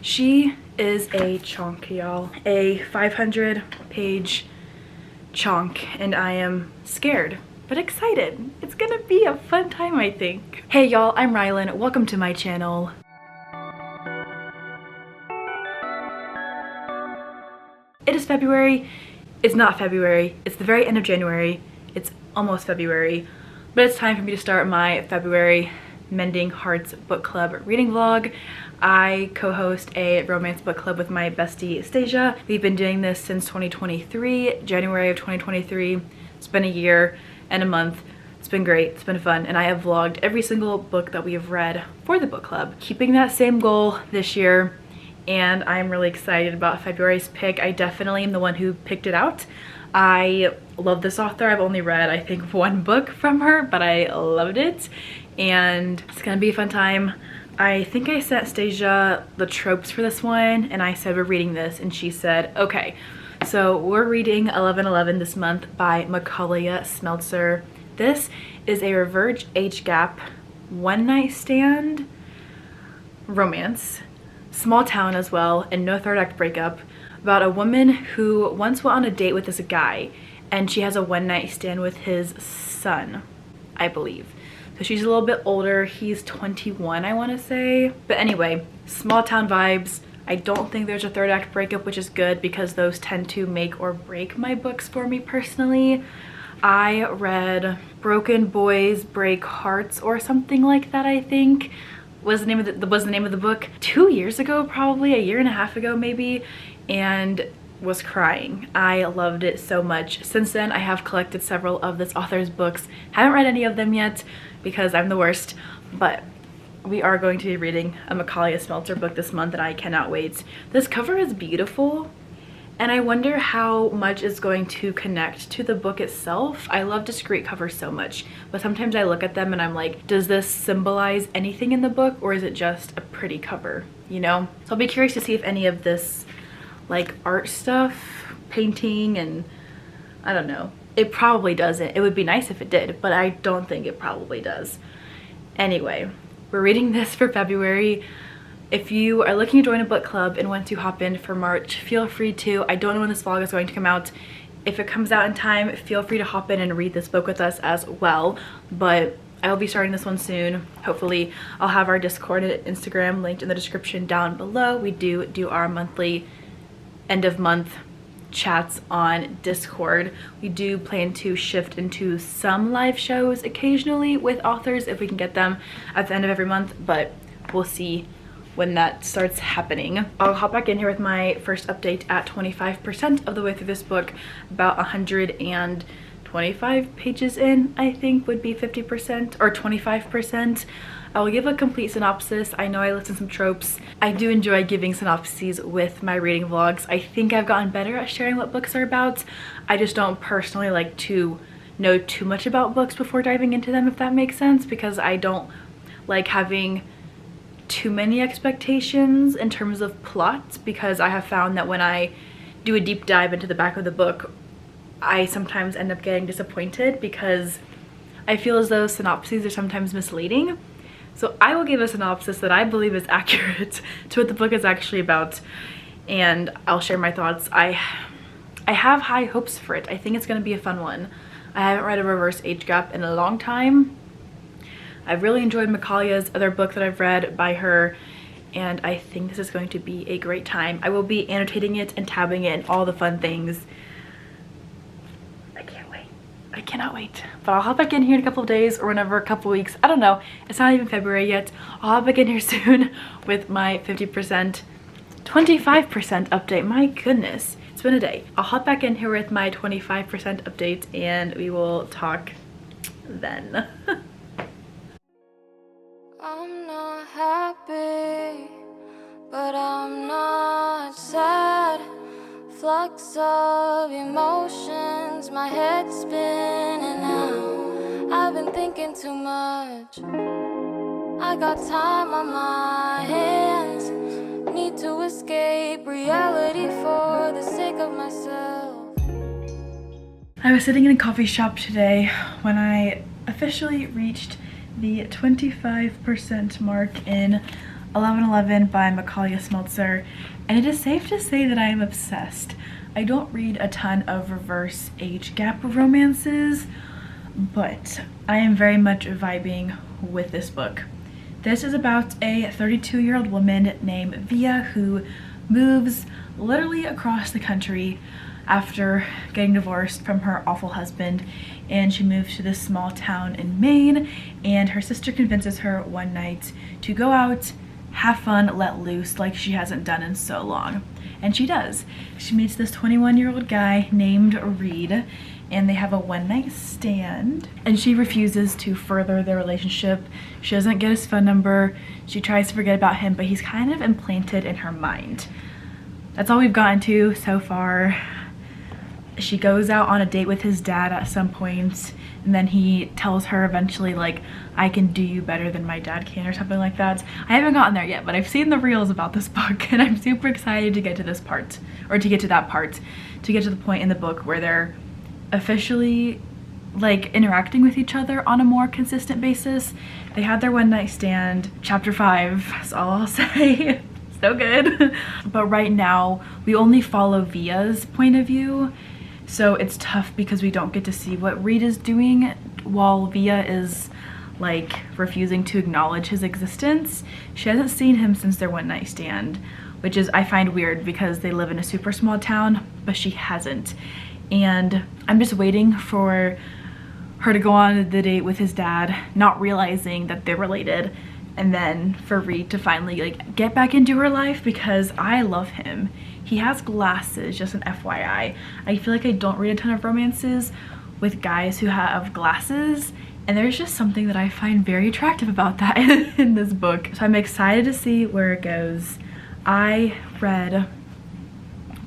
She is a chunk, y'all. A 500-page chunk, and I am scared but excited. It's gonna be a fun time, I think. Hey y'all, I'm Rylan. Welcome to my channel. It is February. It's not February. It's the very end of January. It's almost February, but it's time for me to start my February Mending Hearts book club reading vlog. I co-host a romance book club with my bestie Stasia. We've been doing this since 2023, January of 2023. It's been a year and a month. It's been great, it's been fun, and I have vlogged every single book that we have read for the book club. Keeping that same goal this year, and I'm really excited about February's pick. I definitely am the one who picked it out. I love this author. I've only read, I think, one book from her, but I loved it, and it's gonna be a fun time. I think I sent Stasia the tropes for this one, and I said we're reading this, and she said okay. So we're reading 1111 this month by micalea Smeltzer. This is a reverse age gap, one night stand romance, small town as well, and no third act breakup, about a woman who once went on a date with this guy, and she has a one night stand with his son, I believe. So she's a little bit older. He's 21, I want to say. But anyway, small town vibes. I don't think there's a third act breakup, which is good because those tend to make or break my books for me personally. I read Broken Boys Break Hearts or something like that, I think was the name of the book 2 years ago, probably a year and a half ago maybe, and was crying. I loved it so much. Since then I have collected several of this author's books. Haven't read any of them yet because I'm the worst, but we are going to be reading a micalea Smeltzer book this month and I cannot wait. This cover is beautiful, and I wonder how much is going to connect to the book itself. I love discreet covers so much, but sometimes I look at them and I'm like, does this symbolize anything in the book, or is it just a pretty cover, you know? So I'll be curious to see if any of this like art stuff, painting, and I don't know. It probably doesn't. It would be nice if it did, but I don't think it probably does. Anyway, we're reading this for February. If you are looking to join a book club and want to hop in for March, feel free to. I don't know when this vlog is going to come out. If it comes out in time, feel free to hop in and read this book with us as well. But I will be starting this one soon. Hopefully, I'll have our Discord and Instagram linked in the description down below. We do our monthly end of month chats on Discord. We do plan to shift into some live shows occasionally with authors if we can get them at the end of every month, but we'll see when that starts happening. I'll hop back in here with my first update at 25% of the way through this book. About 125 pages in, I think would be 50% or 25%. I will give a complete synopsis. I know I listed some tropes. I do enjoy giving synopses with my reading vlogs. I think I've gotten better at sharing what books are about. I just don't personally like to know too much about books before diving into them, if that makes sense, because I don't like having too many expectations in terms of plot, because I have found that when I do a deep dive into the back of the book, I sometimes end up getting disappointed because I feel as though synopses are sometimes misleading. So I will give a synopsis that I believe is accurate to what the book is actually about, and I'll share my thoughts. I have high hopes for it. I think it's going to be a fun one. I haven't read a reverse age gap in a long time. I've really enjoyed micalea's other book that I've read by her, and I think this is going to be a great time. I will be annotating it and tabbing it and all the fun things. I cannot wait. But I'll hop back in here in a couple of days or whenever, a couple weeks. I don't know. It's not even February yet. I'll hop back in here soon with my 50%, 25% update. My goodness, it's been a day. I'll hop back in here with my 25% update and we will talk then. I'm not happy, but I'm not sad. Flux of emotions, my head's spinning now. I've been thinking too much. I got time on my hands. Need to escape reality for the sake of myself. I was sitting in a coffee shop today when I officially reached the 25% mark in 1111 by micalea Smeltzer, and it is safe to say that I am obsessed. I don't read a ton of reverse age gap romances, but I am very much vibing with this book. This is about a 32-year-old woman named Via who moves literally across the country after getting divorced from her awful husband, and she moves to this small town in Maine, and her sister convinces her one night to go out, have fun, let loose like she hasn't done in so long. And she does. She meets this 21-year-old guy named Reed, and they have a one-night stand, and she refuses to further their relationship. She doesn't get his phone number. She tries to forget about him, but he's kind of implanted in her mind. That's all we've gotten to so far. She goes out on a date with his dad at some point, and then he tells her eventually, like, I can do you better than my dad can, or something like that. I haven't gotten there yet, but I've seen the reels about this book, and I'm super excited to get to this part, or to get to that part, to get to the point in the book where they're officially like interacting with each other on a more consistent basis. They had their one night stand. Chapter 5 is all I'll say. So good. But right now we only follow Via's point of view, so it's tough because we don't get to see what Reed is doing while Via is like refusing to acknowledge his existence. She hasn't seen him since their one night stand, which is, I find weird because they live in a super small town, but she hasn't. And I'm just waiting for her to go on the date with his dad, not realizing that they're related, and then for Reed to finally like get back into her life, because I love him. He has glasses, just an FYI. I feel like I don't read a ton of romances with guys who have glasses, and there's just something that I find very attractive about that in this book. So I'm excited to see where it goes. I read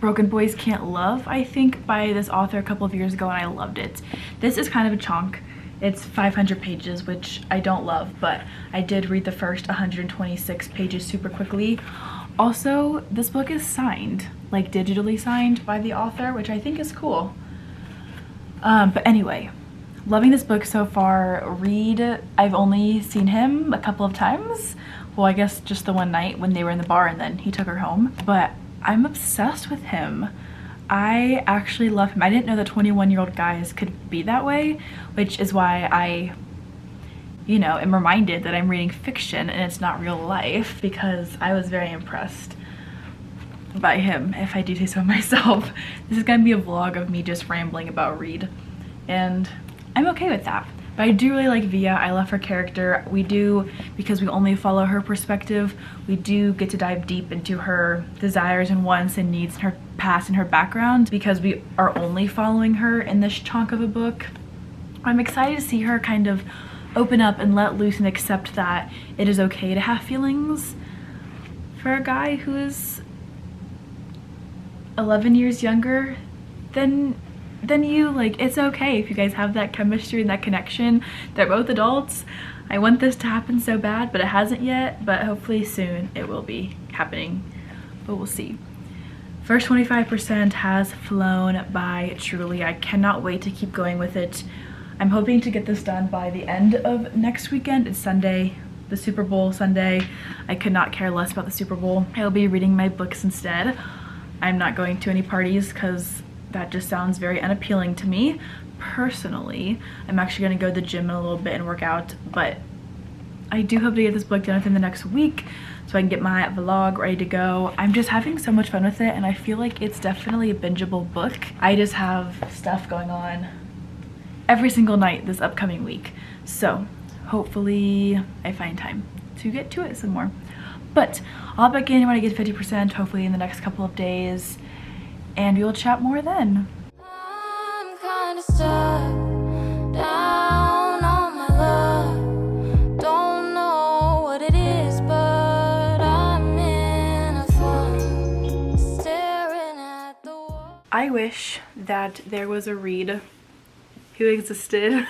Broken Boys Can't Love, I think, by this author a couple of years ago, and I loved it. This is kind of a chunk. It's 500 pages, which I don't love, but I did read the first 126 pages super quickly. Also, this book is signed, like digitally signed by the author, which I think is cool. But anyway, loving this book so far. Reed, I've only seen him a couple of times. Well, I guess just the one night when they were in the bar and then he took her home, but I'm obsessed with him. I actually love him. I didn't know that 21-year-old guys could be that way, which is why I, you know, am reminded that I'm reading fiction and it's not real life, because I was very impressed by him, if I do say so myself. This is gonna be a vlog of me just rambling about Reed, and I'm okay with that. But I do really like Via. I love her character. We do, because we only follow her perspective, we do get to dive deep into her desires and wants and needs and her past and her background, because we are only following her in this chunk of a book. I'm excited to see her kind of open up and let loose and accept that it is okay to have feelings for a guy who is 11 years younger than you. Like, it's okay if you guys have that chemistry and that connection. They're both adults. I want this to happen so bad, but it hasn't yet, but hopefully soon it will be happening, but we'll see. First 25% has flown by truly. I cannot wait to keep going with it. I'm hoping to get this done by the end of next weekend. It's Sunday, the Super Bowl Sunday. I could not care less about the Super Bowl. I'll be reading my books instead. I'm not going to any parties because that just sounds very unappealing to me personally. I'm actually going to go to the gym in a little bit and work out, but I do hope to get this book done within the next week so I can get my vlog ready to go. I'm just having so much fun with it, and I feel like it's definitely a bingeable book. I just have stuff going on every single night this upcoming week, so hopefully I find time to get to it some more. But I'll back in when I get 50%, hopefully in the next couple of days, and we will chat more then. I'm kinda stuck down on my luck. Don't know what it is, but I'm in a funk, staring at the wall. I wish that there was a Reed who existed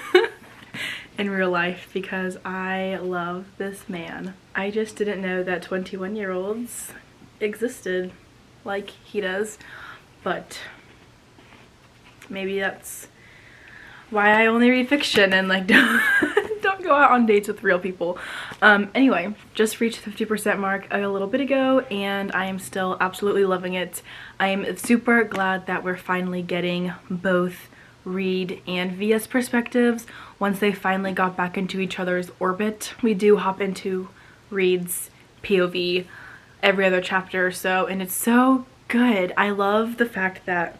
in real life, because I love this man. I just didn't know that 21-year-olds existed like he does, but maybe that's why I only read fiction and like don't go out on dates with real people. Anyway, just reached the 50% mark a little bit ago, and I am still absolutely loving it. I am super glad that we're finally getting both Reed and Via's perspectives once they finally got back into each other's orbit. We do hop into Reed's POV every other chapter or so, and it's so good. I love the fact that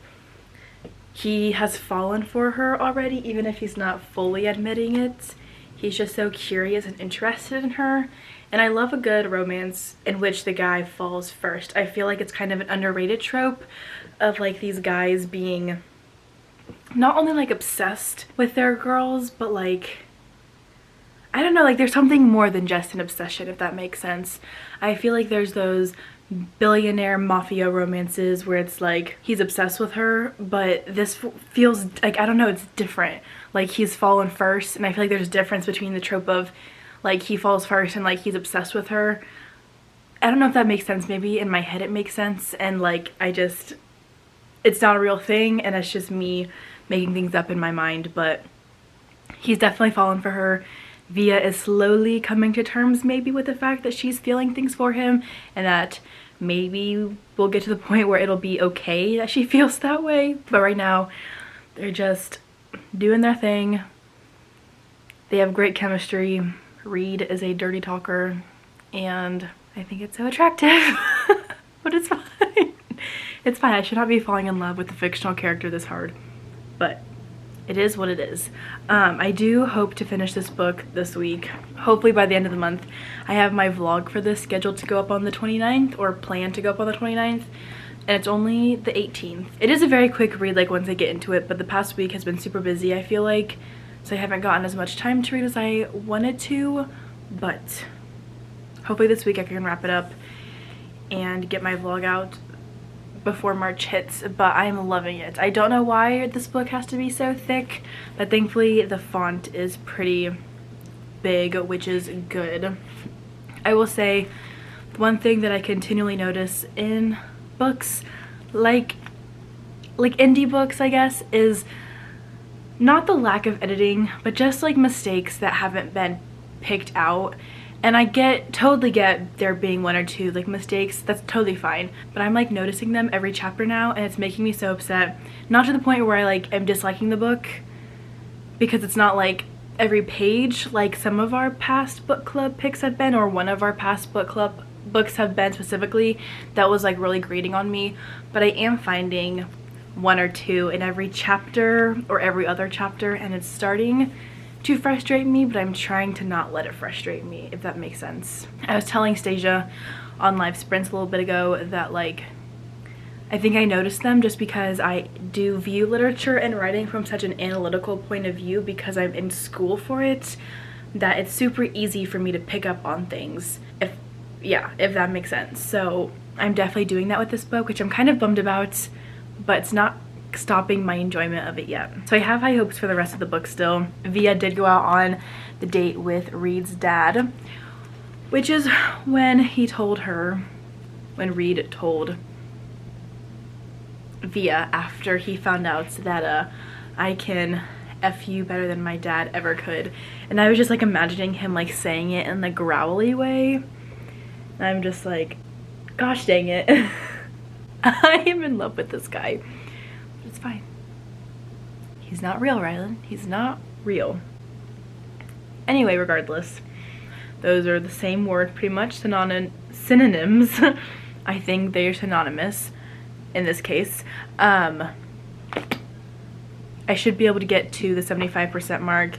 he has fallen for her already, even if he's not fully admitting it. He's just so curious and interested in her. And I love a good romance in which the guy falls first. I feel like it's kind of an underrated trope of like these guys being not only like obsessed with their girls, but like, I don't know, like there's something more than just an obsession, if that makes sense. I feel like there's those billionaire mafia romances where it's like he's obsessed with her, but this feels like, I don't know, it's different. Like he's fallen first, and I feel like there's a difference between the trope of like he falls first and like he's obsessed with her. I don't know if that makes sense. Maybe in my head it makes sense, and like it's not a real thing, and it's just me making things up in my mind. But he's definitely fallen for her. Via is slowly coming to terms maybe with the fact that she's feeling things for him, and that maybe we'll get to the point where it'll be okay that she feels that way. But right now they're just doing their thing. They have great chemistry. Reed is a dirty talker, and I think it's so attractive. But it's fine. It's fine. I should not be falling in love with a fictional character this hard, but it is what it is. I do hope to finish this book this week, hopefully by the end of the month. I have my vlog for this scheduled to go up on the 29th, or planned to go up on the 29th, and it's only the 18th. It is a very quick read, like once I get into it, but the past week has been super busy, I feel like, so I haven't gotten as much time to read as I wanted to, but hopefully this week I can wrap it up and get my vlog out before March hits. But I'm loving it. I don't know why this book has to be so thick, but thankfully the font is pretty big, which is good. I will say one thing that I continually notice in books, like indie books, I guess, is not the lack of editing, but just like mistakes that haven't been picked out. And I totally get there being one or two like mistakes, that's totally fine, but I'm like noticing them every chapter now, and it's making me so upset. Not to the point where I like am disliking the book, because it's not like every page like some of our past book club picks have been, or one of our past book club books have been specifically, that was like really grating on me. But I am finding one or two in every chapter or every other chapter, and it's starting to frustrate me, but I'm trying to not let it frustrate me, if that makes sense. I was telling Stasia on live sprints a little bit ago that like I think I noticed them just because I do view literature and writing from such an analytical point of view, because I'm in school for it, that it's super easy for me to pick up on things, if that makes sense. So I'm definitely doing that with this book, which I'm kind of bummed about, but it's not stopping my enjoyment of it yet. So I have high hopes for the rest of the book still. Via did go out on the date with Reed's dad, which is when Reed told Via, after he found out that I can F you better than my dad ever could. And I was just like imagining him like saying it in the growly way, and I'm just like, gosh dang it. I am in love with this guy. It's fine. He's not real, Rylan. He's not real. Anyway, regardless, those are the same word, pretty much, synonyms. I think they are synonymous in this case. I should be able to get to the 75% mark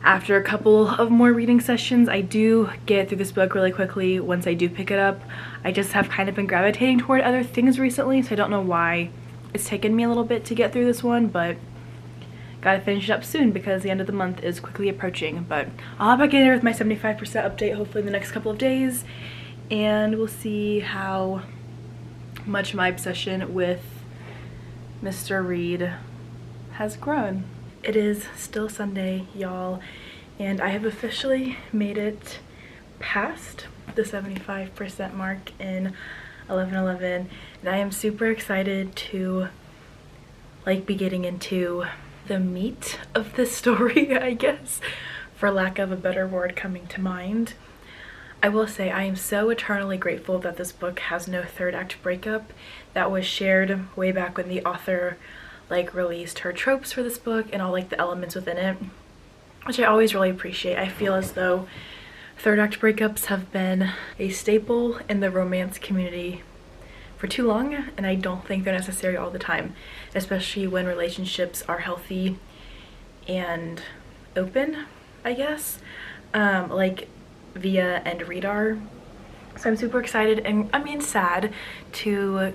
after a couple of more reading sessions. I do get through this book really quickly once I do pick it up. I just have kind of been gravitating toward other things recently, so I don't know why it's taken me a little bit to get through this one, but gotta finish it up soon because the end of the month is quickly approaching. But I'll hop back in there with my 75% update hopefully in the next couple of days, and we'll see how much my obsession with Mr. Reed has grown. It is still Sunday, y'all, and I have officially made it past the 75% mark in 11/11, and I am super excited to like be getting into the meat of this story, I guess, for lack of a better word coming to mind. I will say I am so eternally grateful that this book has no third act breakup. That was shared way back when the author like released her tropes for this book and all like the elements within it, which I always really appreciate. I feel as though third act breakups have been a staple in the romance community for too long, and I don't think they're necessary all the time, especially when relationships are healthy and open, I guess, like Via and Reed are. So I'm super excited and I mean sad to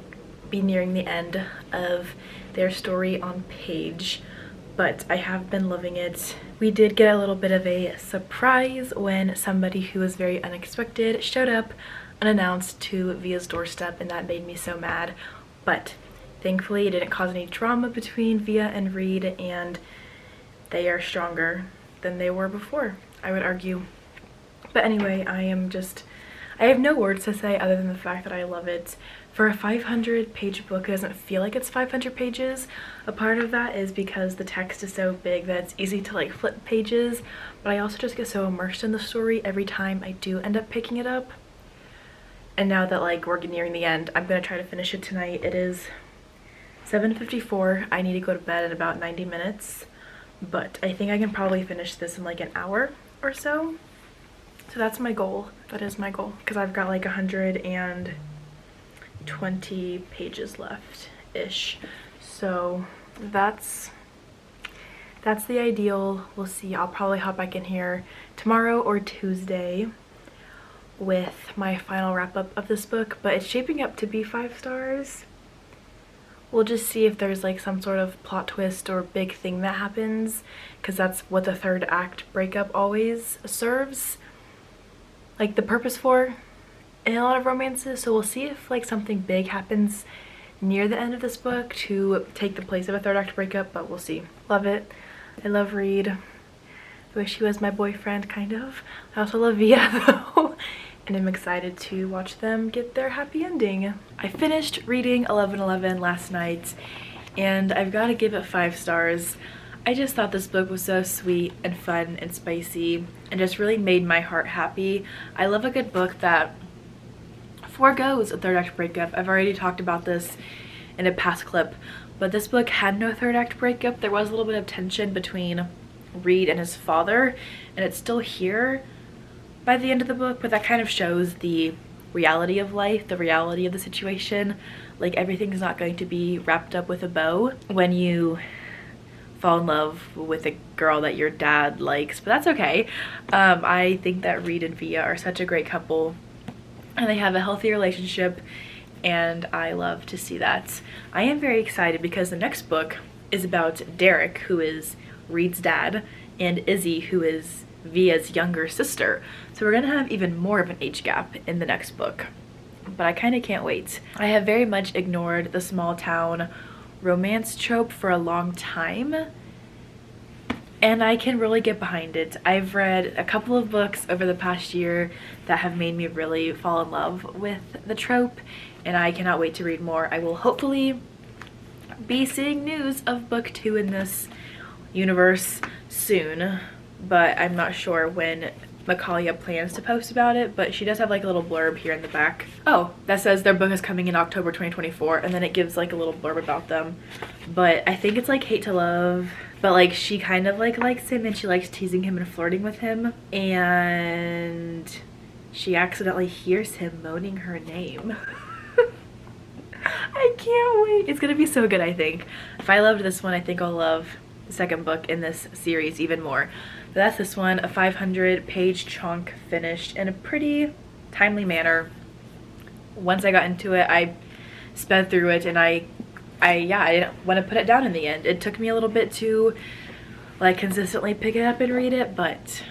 be nearing the end of their story on page, but I have been loving it. We did get a little bit of a surprise when somebody who was very unexpected showed up unannounced to Via's doorstep, and that made me so mad, but thankfully it didn't cause any drama between Via and Reed, and they are stronger than they were before, I would argue. But anyway, I have no words to say other than the fact that I love it. For a 500-page book, it doesn't feel like it's 500 pages. A part of that is because the text is so big that it's easy to like flip pages, but I also just get so immersed in the story every time I do end up picking it up. And now that like we're nearing the end, I'm gonna try to finish it tonight. It is 7:54. I need to go to bed in about 90 minutes, but I think I can probably finish this in like an hour or so. So that's my goal. That is my goal, because I've got like 120 pages left ish. So that's the ideal. We'll see. I'll probably hop back in here tomorrow or Tuesday with my final wrap up of this book, but it's shaping up to be 5 stars. We'll just see if there's like some sort of plot twist or big thing that happens, because that's what the third act breakup always serves like the purpose for in a lot of romances. So we'll see if like something big happens near the end of this book to take the place of a third act breakup, but we'll see. Love it. I love Reed. I wish he was my boyfriend, kind of. I also love Via though, and I'm excited to watch them get their happy ending. I finished reading 11:11 last night, and I've got to give it 5 stars. I just thought this book was so sweet and fun and spicy and just really made my heart happy. I love a good book that forgoes a third act breakup. I've already talked about this in a past clip, but this book had no third act breakup. There was a little bit of tension between Reed and his father, and it's still here by the end of the book, but that kind of shows the reality of life, the reality of the situation. Like everything's not going to be wrapped up with a bow when you fall in love with a girl that your dad likes, but that's okay. I think that Reed and Via are such a great couple, and they have a healthy relationship, and I love to see that. I am very excited because the next book is about Derek, who is Reed's dad, and Izzy, who is Via's younger sister. So we're gonna have even more of an age gap in the next book, but I kind of can't wait. I have very much ignored the small town romance trope for a long time, and I can really get behind it. I've read a couple of books over the past year that have made me really fall in love with the trope, and I cannot wait to read more. I will hopefully be seeing news of book 2 in this universe soon, but I'm not sure when Micalea plans to post about it, but she does have like a little blurb here in the back. Oh, that says their book is coming in October 2024, and then it gives like a little blurb about them. But I think it's like Hate to Love, but like she kind of like likes him, and she likes teasing him and flirting with him, and she accidentally hears him moaning her name. I can't wait. It's gonna be so good, I think. If I loved this one, I think I'll love the second book in this series even more. But that's this one, a 500-page chunk finished in a pretty timely manner. Once I got into it, I sped through it, and I didn't want to put it down in the end. It took me a little bit to like consistently pick it up and read it, but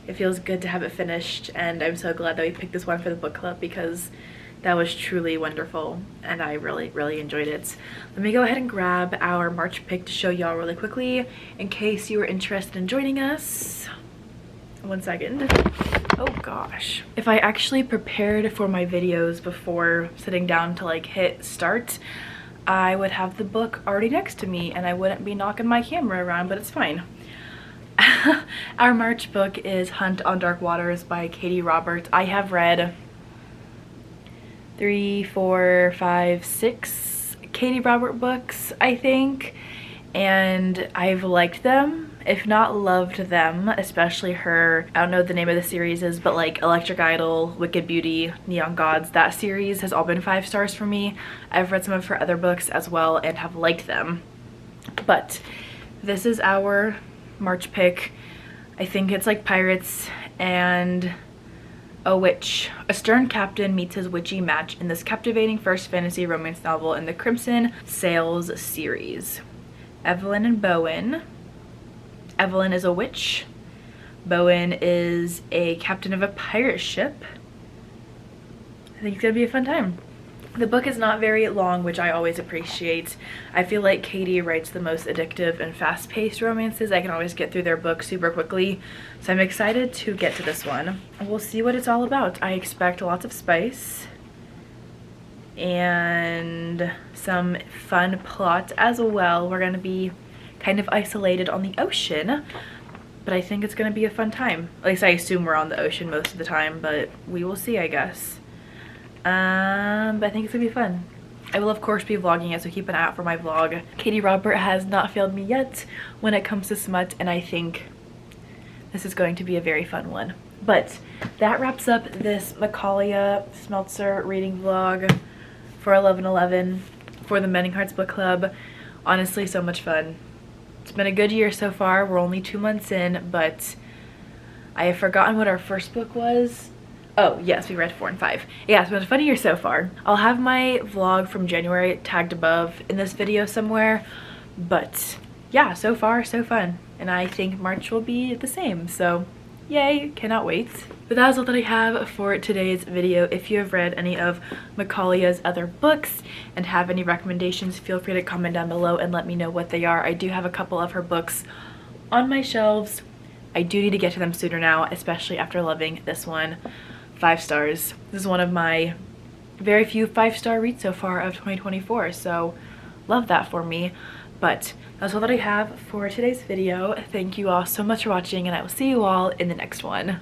it feels good to have it finished, and I'm so glad that we picked this one for the book club because that was truly wonderful, and I really enjoyed it. Let me go ahead and grab our March pick to show y'all really quickly in case you were interested in joining us. 1 second. Oh gosh. If I actually prepared for my videos before sitting down to like hit start, I would have the book already next to me and I wouldn't be knocking my camera around, but it's fine. Our March book is Hunt on Dark Waters by Katie Roberts. I have read 3, 4, 5, 6 Katie Robert books, I think, and I've liked them, if not loved them, especially her, I don't know what the name of the series is, but like Electric Idol, Wicked Beauty, Neon Gods, that series has all been 5 stars for me. I've read some of her other books as well and have liked them. But this is our March pick. I think it's like pirates and a witch. A stern captain meets his witchy match in this captivating first fantasy romance novel in the Crimson Sails series. Evelyn and Bowen. Evelyn is a witch. Bowen is a captain of a pirate ship. I think it's gonna be a fun time. The book is not very long, which I always appreciate. I feel like Katie writes the most addictive and fast-paced romances. I can always get through their book super quickly, so I'm excited to get to this one. We'll see what it's all about. I expect lots of spice and some fun plot as well. We're gonna be kind of isolated on the ocean, but I think it's gonna be a fun time. At least I assume we're on the ocean most of the time, but we will see, I guess. But I think it's gonna be fun. I will of course be vlogging it, so keep an eye out for my vlog. Katie Robert has not failed me yet when it comes to smut, and I think this is going to be a very fun one. But that wraps up this micalea smeltzer reading vlog for 11/11 for the Mending Hearts Book Club. Honestly, so much fun. It's been a good year so far. We're only 2 months in, but I have forgotten what our first book was. Oh, yes, we read 4 and 5. Yeah, it's been a funny year so far. I'll have my vlog from January tagged above in this video somewhere, but yeah, so far, so fun. And I think March will be the same, so yay, cannot wait. But that is all that I have for today's video. If you have read any of Micalea's other books and have any recommendations, feel free to comment down below and let me know what they are. I do have a couple of her books on my shelves. I do need to get to them sooner now, especially after loving this one. 5 stars. This is one of my very few 5-star reads so far of 2024, so love that for me. But that's all that I have for today's video. Thank you all so much for watching, and I will see you all in the next one.